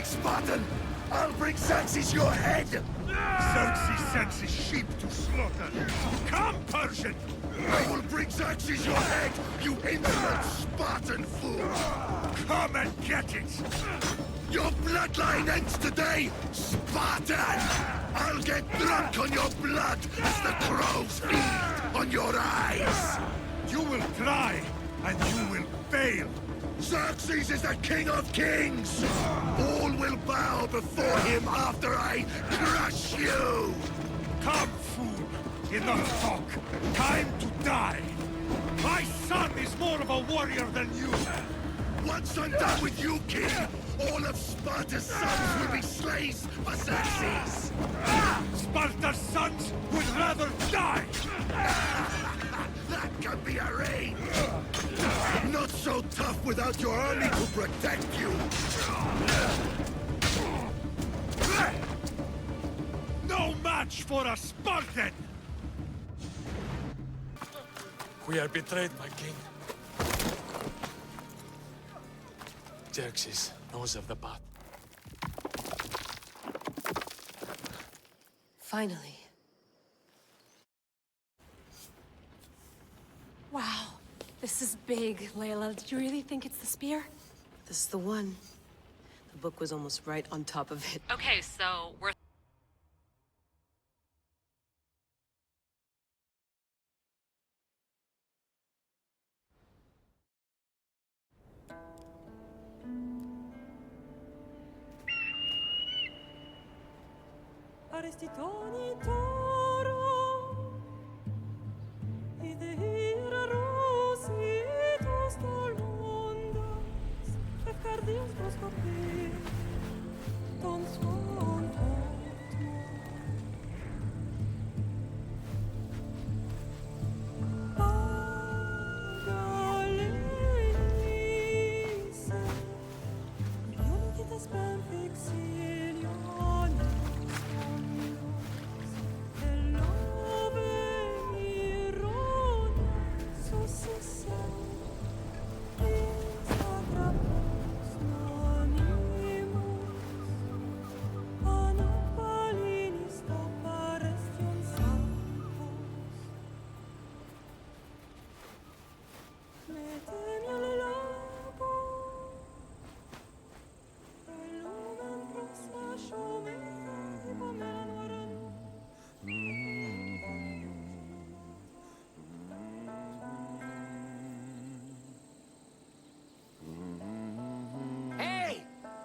Spartan! I'll bring Xerxes your head! Xerxes sends his sheep to slaughter. Come, Persian! I will bring Xerxes your head, you insolent Spartan fool! Come and get it! Your bloodline ends today, Spartan! I'll get drunk on your blood as the crows feed on your eyes! You will try, and you will fail! Xerxes is the king of kings! All will bow before him after I crush you! Come, fool! Enough talk! Time to die! My son is more of a warrior than you! Once I'm done with you, king, all of Sparta's sons will be slaves for Xerxes! Sparta's sons would rather die! That can be arranged! Not so tough without your army to protect you! No match for a Spartan! We are betrayed, my king. Xerxes knows of the plot. Finally. Wow, this is big, Layla. Did you really think it's the spear? This is the one. The book was almost right on top of it. Okay, so we're...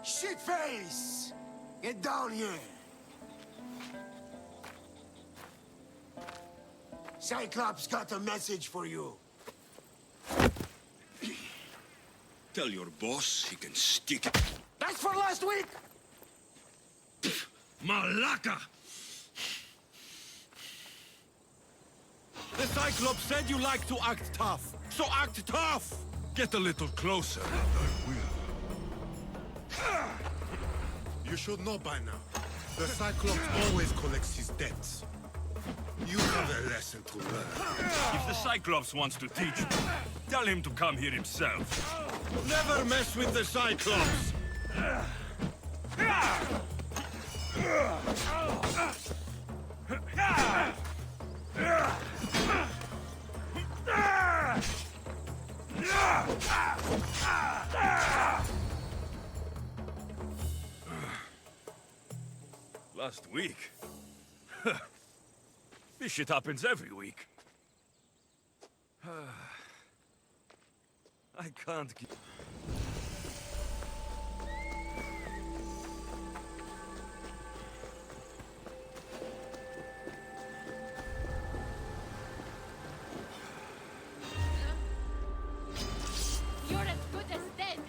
Shitface! Get down here! Cyclops got a message for you. Tell your boss he can stick it. That's for last week! Malaka! The Cyclops said you like to act tough, so act tough! Get a little closer, and I will. You should know by now. The Cyclops always collects his debts. You have a lesson to learn. If the Cyclops wants to teach me, tell him to come here himself. Never mess with the Cyclops! Last week? This shit happens every week. I can't keep... You're as good as dead!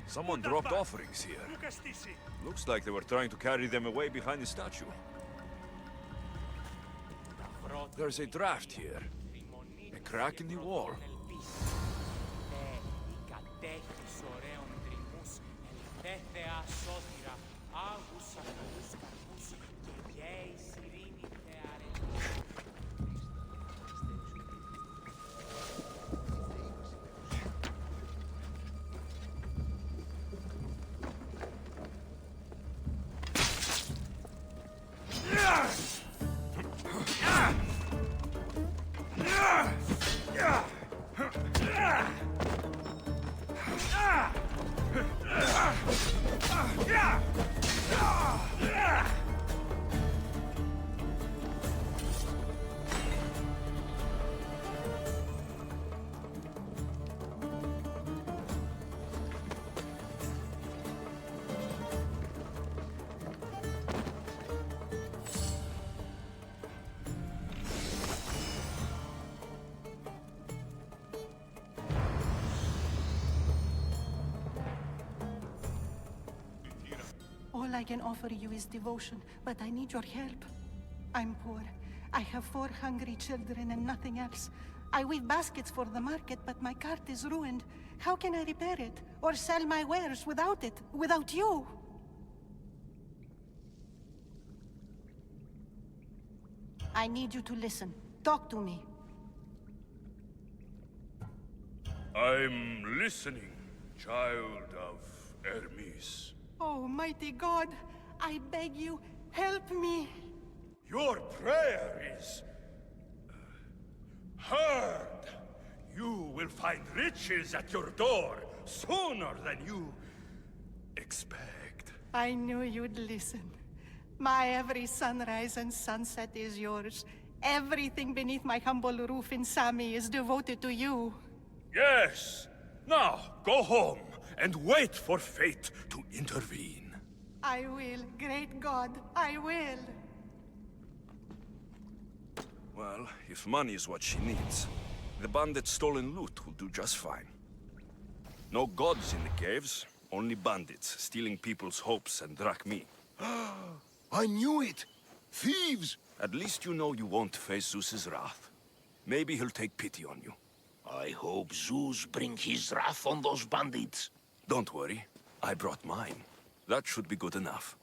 Someone dropped offerings here. Looks like they were trying to carry them away behind the statue. There's a draft here. A crack in the wall. All I can offer you is devotion, but I need your help. I'm poor. I have 4 hungry children and nothing else. I weave baskets for the market, but my cart is ruined. How can I repair it? Or sell my wares without it? Without you? I need you to listen. Talk to me. I'm listening, child of Hermes. Oh, mighty God, I beg you, help me. Your prayer is heard. You will find riches at your door sooner than you expect. I knew you'd listen. My every sunrise and sunset is yours. Everything beneath my humble roof in Sami is devoted to you. Yes. Now, go home and wait for fate to intervene. I will, great God, I will. Well, if money is what she needs, the bandits' stolen loot will do just fine. No gods in the caves, only bandits stealing people's hopes and drachmi. I knew it! Thieves! At least you know you won't face Zeus's wrath. Maybe he'll take pity on you. I hope Zeus bring his wrath on those bandits. Don't worry, I brought mine. That should be good enough.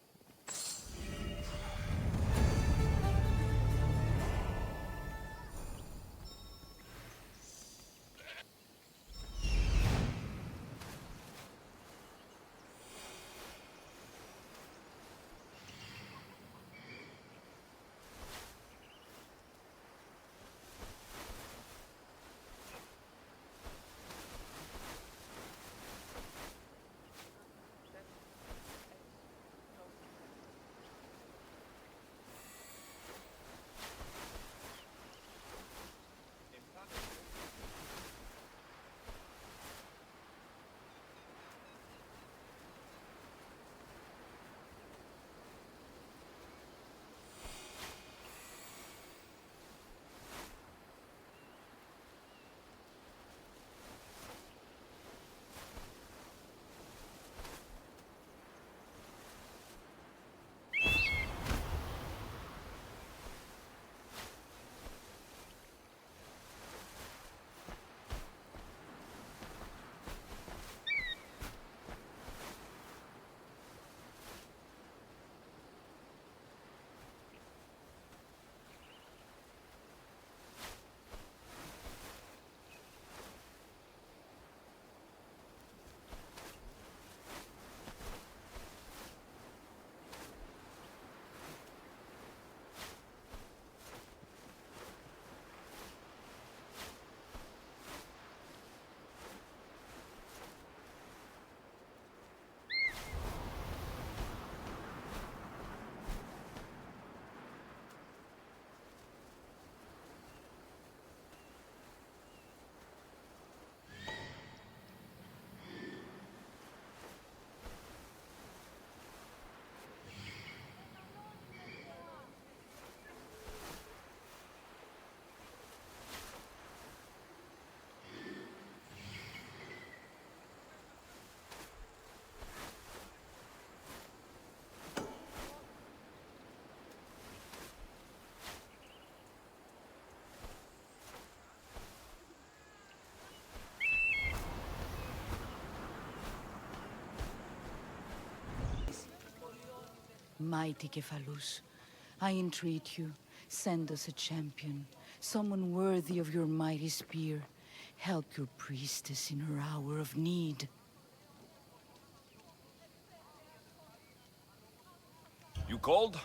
Mighty Kephalus, I entreat you, send us a champion, someone worthy of your mighty spear. Help your priestess in her hour of need. You called?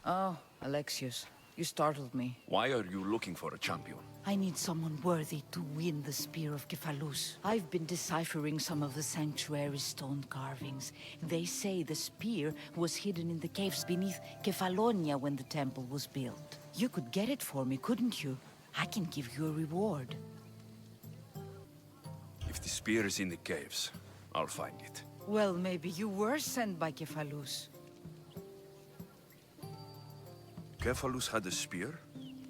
Oh, Alexios, you startled me. Why are you looking for a champion? I need someone worthy to win the Spear of Kephalus. I've been deciphering some of the sanctuary's stone carvings. They say the spear was hidden in the caves beneath Kefalonia when the temple was built. You could get it for me, couldn't you? I can give you a reward. If the spear is in the caves, I'll find it. Well, maybe you were sent by Kephalus. Kephalus had a spear?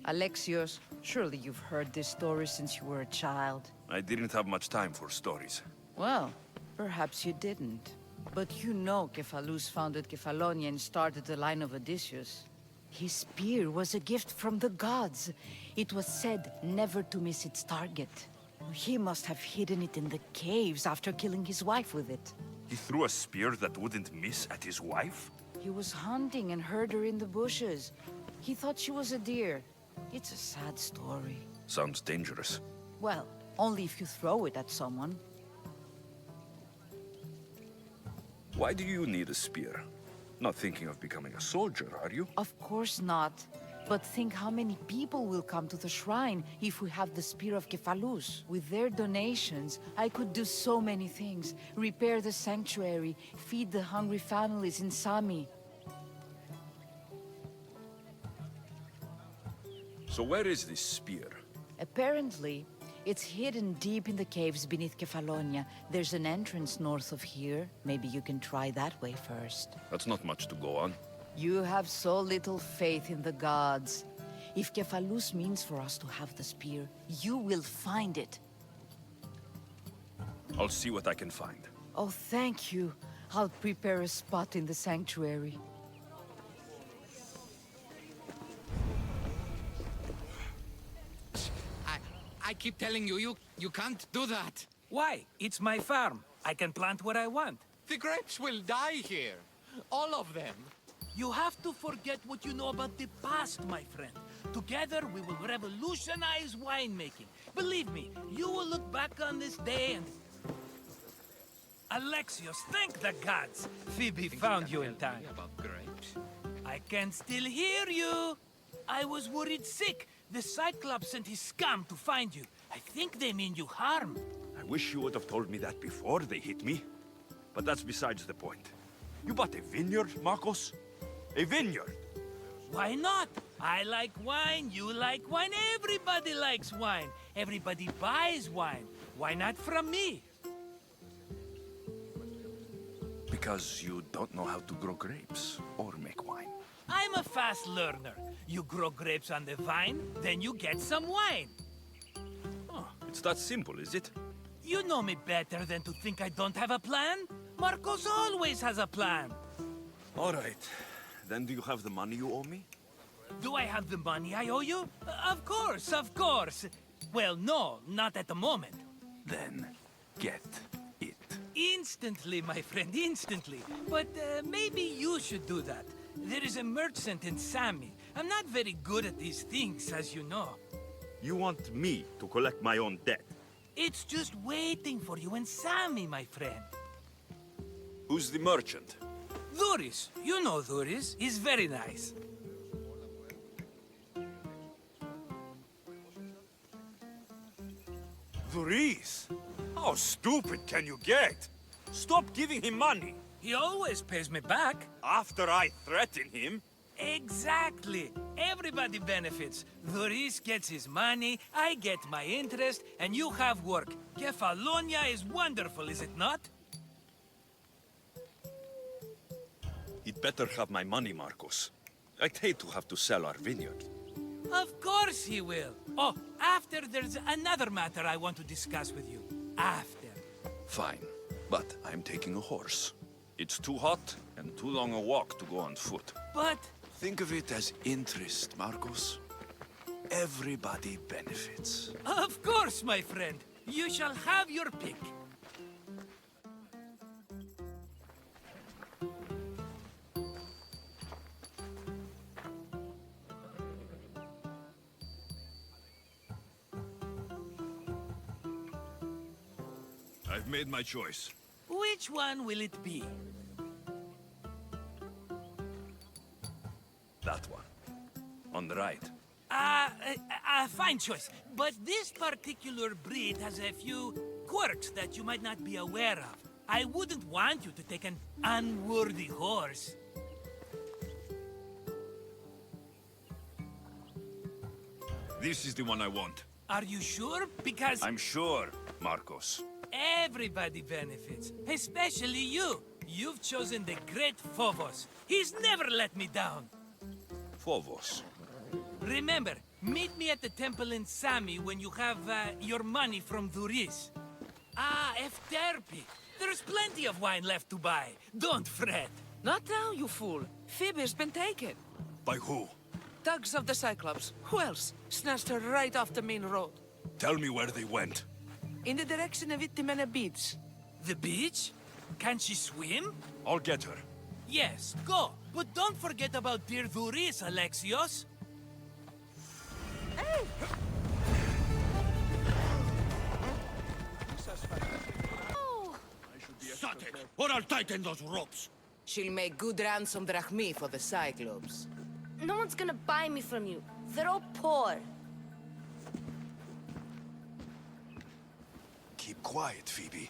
Alexios, surely you've heard this story since you were a child. I didn't have much time for stories. Well, perhaps you didn't. But you know Kephalus founded Kefalonia and started the line of Odysseus. His spear was a gift from the gods. It was said never to miss its target. He must have hidden it in the caves after killing his wife with it. He threw a spear that wouldn't miss at his wife? He was hunting and heard her in the bushes. He thought she was a deer. It's a sad story. Sounds dangerous. Well, only if you throw it at someone. Why do you need a spear? Not thinking of becoming a soldier, are you? Of course not. But think how many people will come to the shrine if we have the Spear of Kephalus. With their donations, I could do so many things. Repair the sanctuary, feed the hungry families in Sami. So where is this spear? Apparently, it's hidden deep in the caves beneath Kefalonia. There's an entrance north of here. Maybe you can try that way first. That's not much to go on. You have so little faith in the gods. If Kephalus means for us to have the spear, you will find it. I'll see what I can find. Oh, thank you. I'll prepare a spot in the sanctuary. I keep telling you, you can't do that. Why? It's my farm. I can plant what I want. The grapes will die here. All of them. You have to forget what you know about the past, my friend. Together, we will revolutionize winemaking. Believe me, you will look back on this day and... Alexios, thank the gods! Phoebe found you in time. About grapes. I can still hear you! I was worried sick. The Cyclops sent his scum to find you. I think they mean you harm. I wish you would have told me that before they hit me. But that's besides the point. You bought a vineyard, Marcos? A vineyard? Why not? I like wine, you like wine, everybody likes wine. Everybody buys wine. Why not from me? Because you don't know how to grow grapes or make wine. I'm a fast learner. You grow grapes on the vine, then you get some wine. Oh, it's that simple, is it? You know me better than to think I don't have a plan. Marcos always has a plan. All right. Then do you have the money you owe me? Do I have the money I owe you? Of course, of course. Well, no, not at the moment. Then get it. Instantly, my friend, instantly. But maybe you should do that. There is a merchant in Sami. I'm not very good at these things, as you know. You want me to collect my own debt? It's just waiting for you in Sami, my friend. Who's the merchant? Dhuris. You know Dhuris. He's very nice. Dhuris? How stupid can you get? Stop giving him money. He always pays me back. After I threaten him? Exactly. Everybody benefits. Dhuris gets his money, I get my interest, and you have work. Kefalonia is wonderful, is it not? He'd better have my money, Marcos. I'd hate to have to sell our vineyard. Of course he will. Oh, after there's another matter I want to discuss with you. After. Fine, but I'm taking a horse. It's too hot and too long a walk to go on foot. But... Think of it as interest, Marcos. Everybody benefits. Of course, my friend. You shall have your pick. I've made my choice. Which one will it be? That one. On the right. Fine choice. But this particular breed has a few quirks that you might not be aware of. I wouldn't want you to take an unworthy horse. This is the one I want. Are you sure? Because I'm sure, Marcos. everybody benefits, especially you. You've chosen the great Phobos. He's never let me down. Phobos. Remember, meet me at the temple in Sami when you have your money from Duris. Efterpi. There's plenty of wine left to buy. Don't fret. Not now, you fool. Phoebe's been taken. By who? Thugs of the Cyclops. Who else? Snatched her right off the main road. Tell me where they went. In the direction of Itimena Beach. The beach? Can she swim? I'll get her. Yes, go. But don't forget about dear Duris, Alexios. Shut it, or I'll tighten those ropes. She'll make good ransom drachmi for the Cyclops. No one's gonna buy me from you. They're all poor. Keep quiet, Phoebe.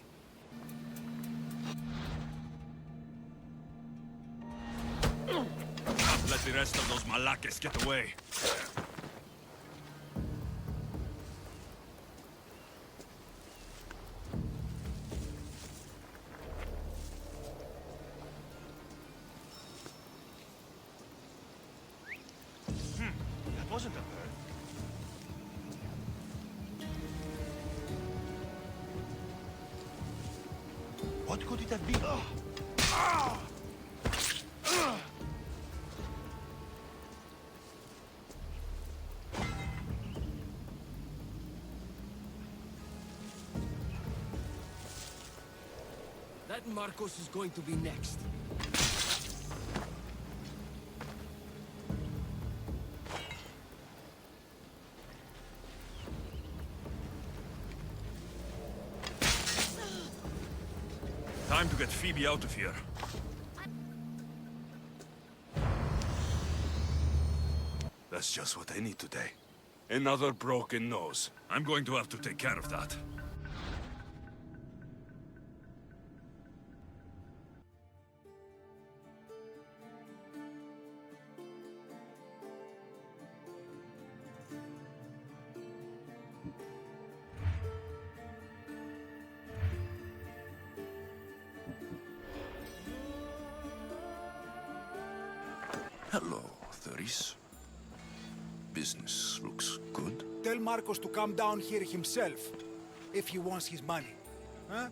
Let the rest of those malakes get away. That wasn't a bird. What could it have been? That Marcos is going to be next. Time to get Phoebe out of here. That's just what I need today. Another broken nose. I'm going to have to take care of that. Hello, Thuris. Business looks good. Tell Marcos to come down here himself, if he wants his money. Huh?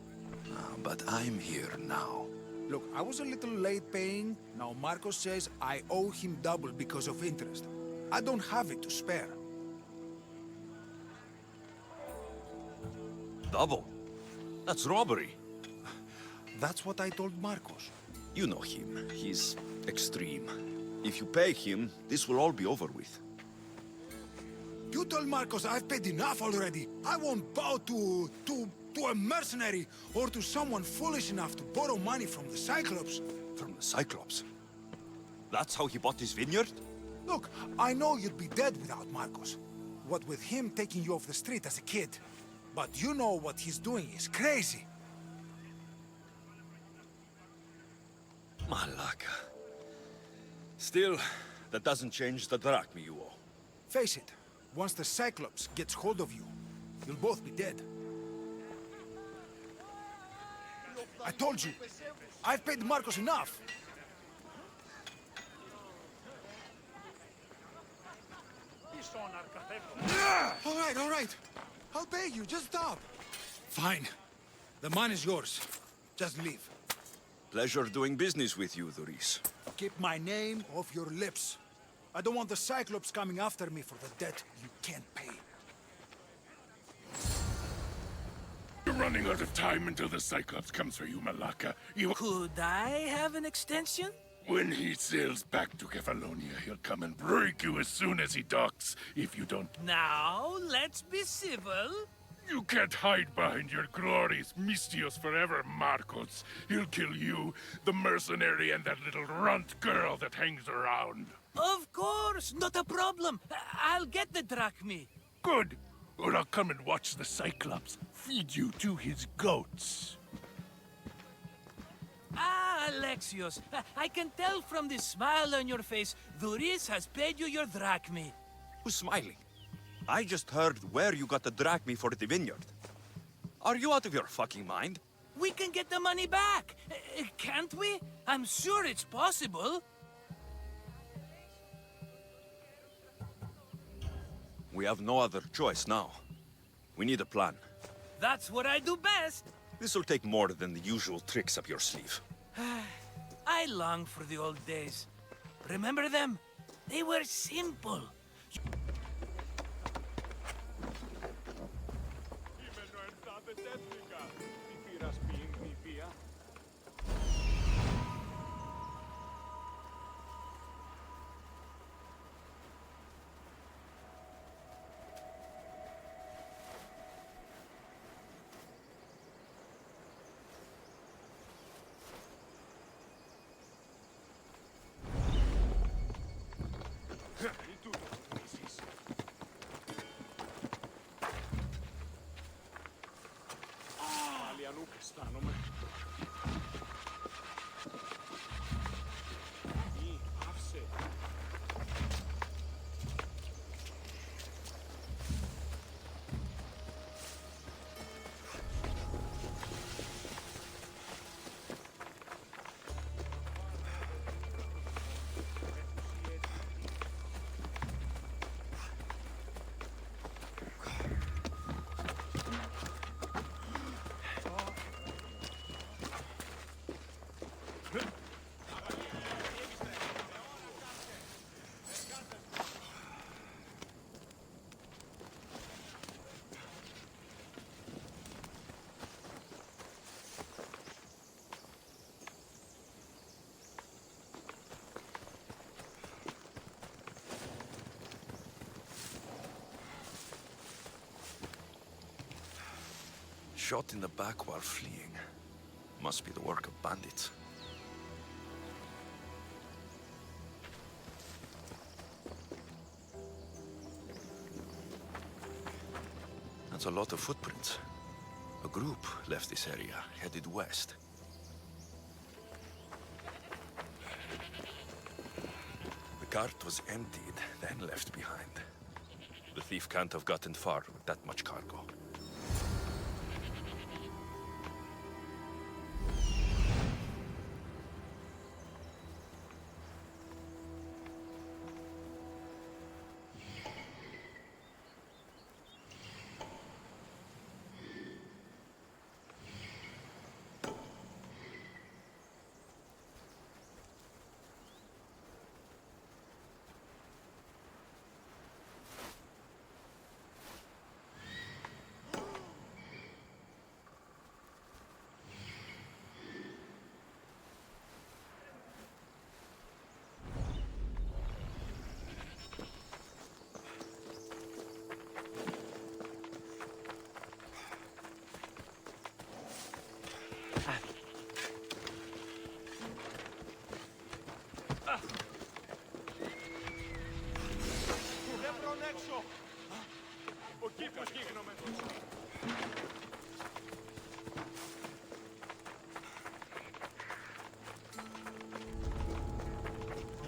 But I'm here now. Look, I was a little late paying. Now Marcos says I owe him double because of interest. I don't have it to spare. Double? That's robbery. That's what I told Marcos. You know him. He's extreme. If you pay him, this will all be over with. You told Marcos I've paid enough already. I won't bow to a mercenary or to someone foolish enough to borrow money from the Cyclops. From the Cyclops? That's how he bought his vineyard? Look, I know you'd be dead without Marcos. What with him taking you off the street as a kid. But you know what he's doing is crazy. Malaka. Still, that doesn't change the drachma you owe. Face it, once the Cyclops gets hold of you, you'll both be dead. I told you, I've paid Marcos enough. All right. I'll pay you, just stop. Fine. The money's yours. Just leave. Pleasure doing business with you, Thuris. Keep my name off your lips. I don't want the Cyclops coming after me for the debt you can't pay. You're running out of time until the Cyclops comes for you, Malaka. Could I have an extension? When he sails back to Kefalonia, he'll come and break you as soon as he docks, if you don't... Now, let's be civil. You can't hide behind your glorious Mistios forever, Marcos. He'll kill you, the mercenary, and that little runt girl that hangs around. Of course, not a problem. I'll get the drachmi. Good. Or I'll come and watch the Cyclops feed you to his goats. Ah, Alexios, I can tell from the smile on your face, Duris has paid you your drachmi. Who's smiling? I just heard where you got the drachmi for the vineyard. Are you out of your fucking mind? We can get the money back, can't we? I'm sure it's possible. We have no other choice now. We need a plan. That's what I do best. This'll take more than the usual tricks up your sleeve. I long for the old days. Remember them? They were simple. Shot in the back while fleeing. Must be the work of bandits. That's a lot of footprints. A group left this area, headed west. The cart was emptied, then left behind. The thief can't have gotten far with that much cargo.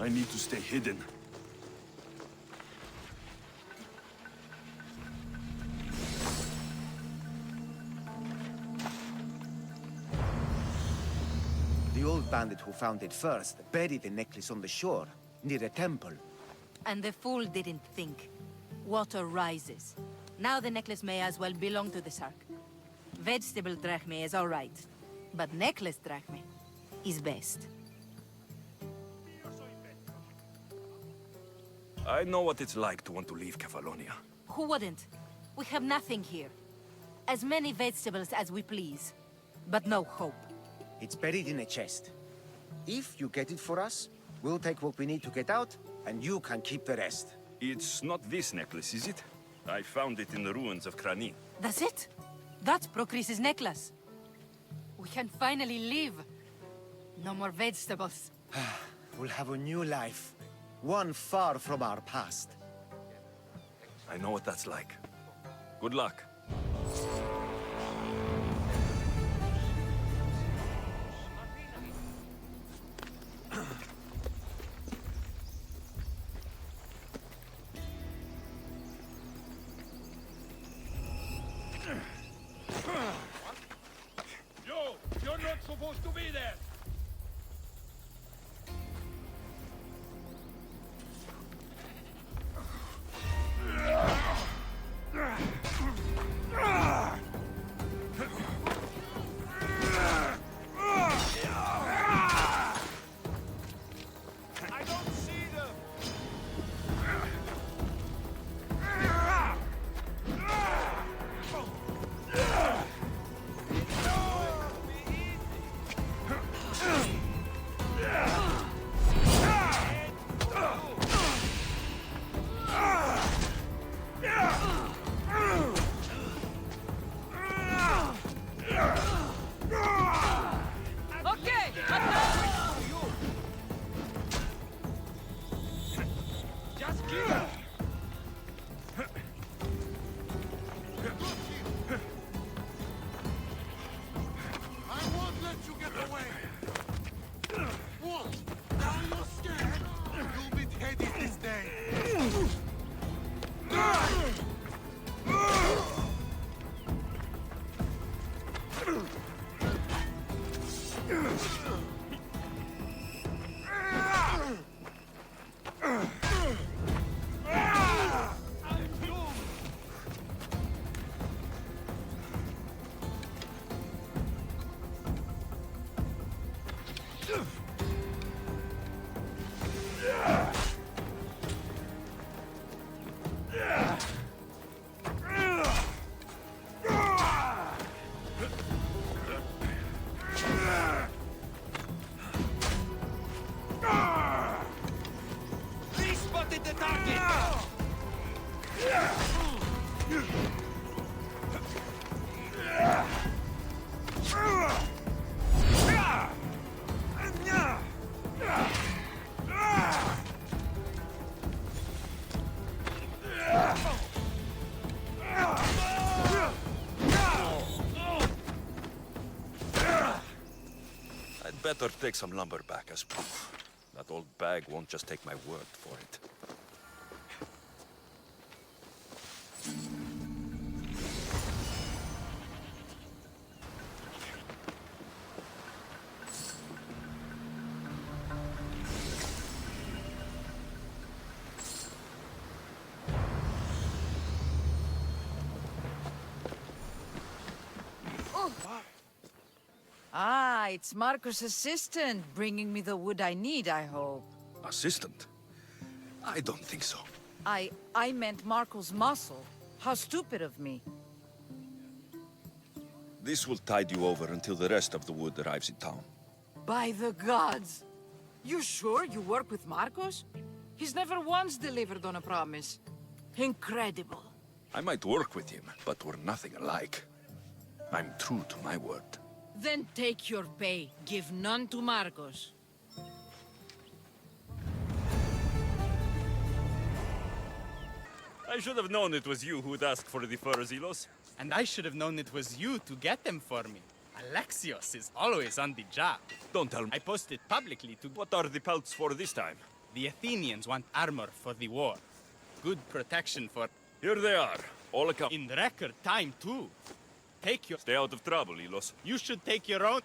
I need to stay hidden. The old bandit who found it first buried the necklace on the shore, near a temple. And the fool didn't think. Water rises. Now the necklace may as well belong to the Sark. Vegetable drachme is all right, but necklace drachme is best. I know what it's like to want to leave Kefalonia. Who wouldn't? We have nothing here. As many vegetables as we please, but no hope. It's buried in a chest. If you get it for us, we'll take what we need to get out, and you can keep the rest. It's not this necklace, is it? I found it in the ruins of Krani. That's it? That's Procris's necklace. We can finally live. No more vegetables. We'll have a new life. One far from our past. I know what that's like. Good luck. Yo, you're not supposed to be there. I don't see them. Okay, Just kill her. I won't let you get away! What? Now you're scared? You'll be headed this day! We spotted the target! I'd better take some lumber back as proof. That old bag won't just take my word for it. Ah, it's Marco's assistant, bringing me the wood I need, I hope. Assistant? I don't think so. I meant Marco's muscle. How stupid of me. This will tide you over until the rest of the wood arrives in town. By the gods! You sure you work with Marcos? He's never once delivered on a promise. Incredible. I might work with him, but we're nothing alike. I'm true to my word. Then take your pay. Give none to Marcos. I should have known it was you who'd ask for the furs, Ilos. And I should have known it was you to get them for me. Alexios is always on the job. Don't tell me. I posted publicly to... What are the pelts for this time? The Athenians want armor for the war. Good protection for... Here they are, all account. In record time, too. Take your... Stay out of trouble, Ilos. You should take your own...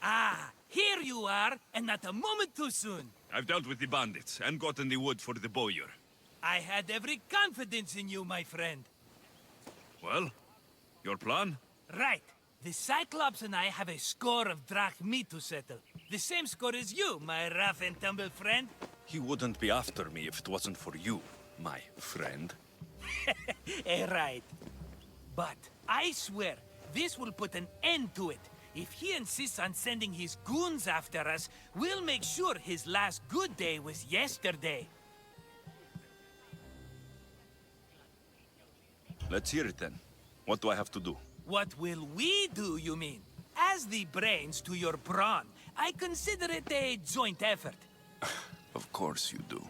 Ah, here you are, and not a moment too soon. I've dealt with the bandits and gotten the wood for the bowyer. I had every confidence in you, my friend. Well, your plan? Right. The Cyclops and I have a score of drachmi to settle. The same score as you, my rough and tumble friend. He wouldn't be after me if it wasn't for you, my friend. Right. But I swear, this will put an end to it. If he insists on sending his goons after us, we'll make sure his last good day was yesterday. Let's hear it then. What do I have to do? What will we do, you mean? As the brains to your brawn, I consider it a joint effort. Of course you do.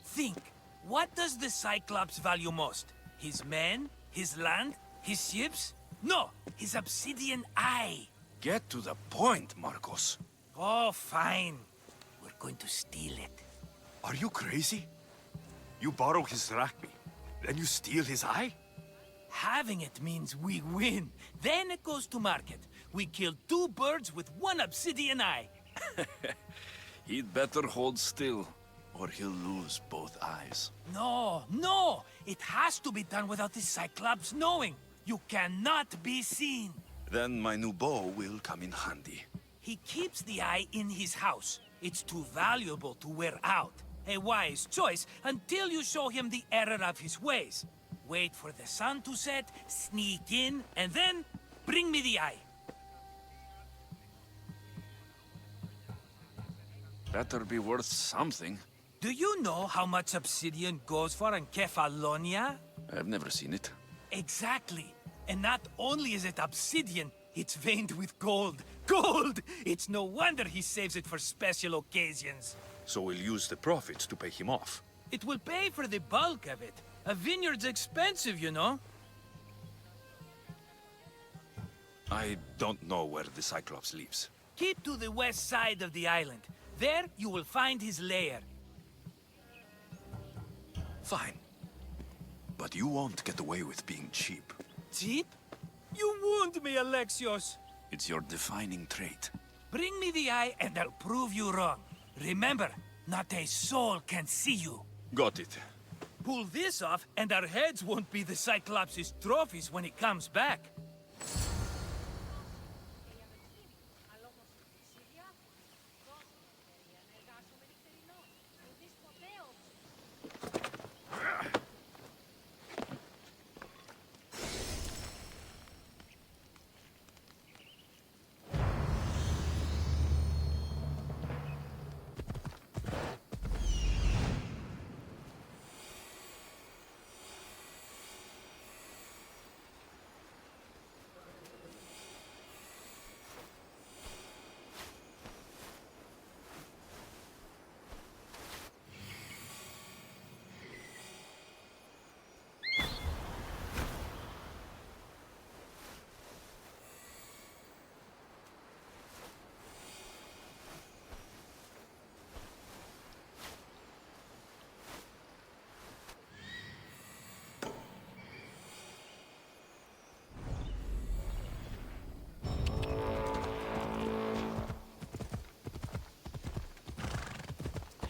Think, what does the Cyclops value most? His men? His land? His ships? No, his obsidian eye. Get to the point, Marcos. Oh, fine. We're going to steal it. Are you crazy? You borrow his drachmi, then you steal his eye? Having it means we win. Then it goes to market. We kill 2 birds with 1 obsidian eye. He'd better hold still, or he'll lose both eyes. No, no! It has to be done without the Cyclops knowing. You cannot be seen. Then my new bow will come in handy. He keeps the eye in his house. It's too valuable to wear out. A wise choice until you show him the error of his ways. Wait for the sun to set, sneak in, and then bring me the eye. Better be worth something. Do you know how much obsidian goes for in Kefalonia? I've never seen it. Exactly. And not only is it obsidian, it's veined with gold. Gold! It's no wonder he saves it for special occasions. So we'll use the profits to pay him off. It will pay for the bulk of it. A vineyard's expensive, you know. I don't know where the Cyclops lives. Keep to the west side of the island. There, you will find his lair. Fine. But you won't get away with being cheap. Cheap? You wound me, Alexios. It's your defining trait. Bring me the eye and I'll prove you wrong. Remember, not a soul can see you. Got it. Pull this off and our heads won't be the Cyclops' trophies when he comes back.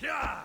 Yeah!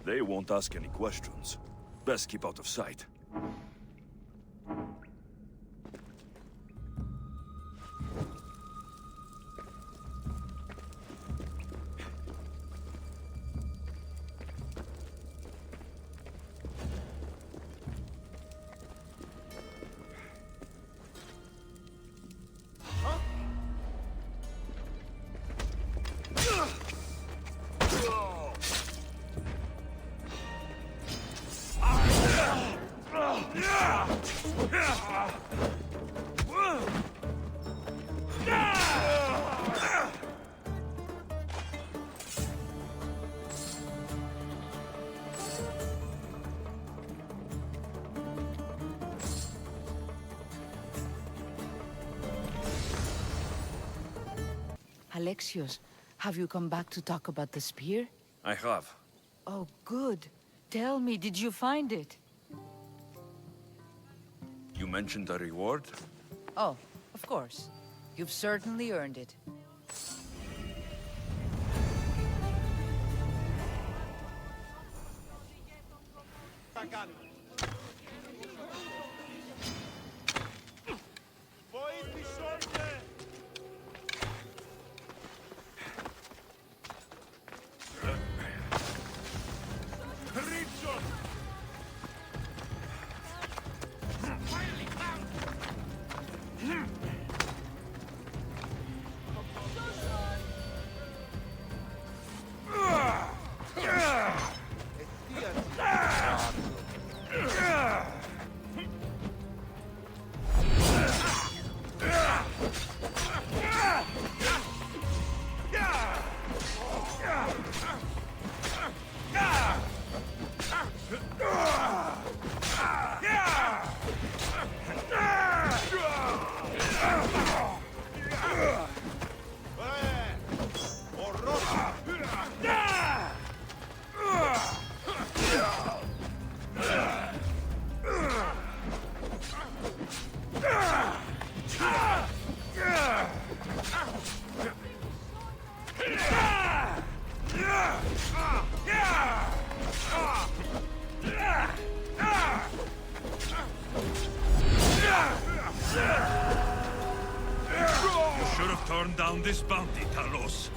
They won't ask any questions. Best keep out of sight. Alexios, have you come back to talk about the spear? I have. Oh, good. Tell me, did you find it? You mentioned a reward? Oh, of course. You've certainly earned it. You should have turned down this bounty, Talos.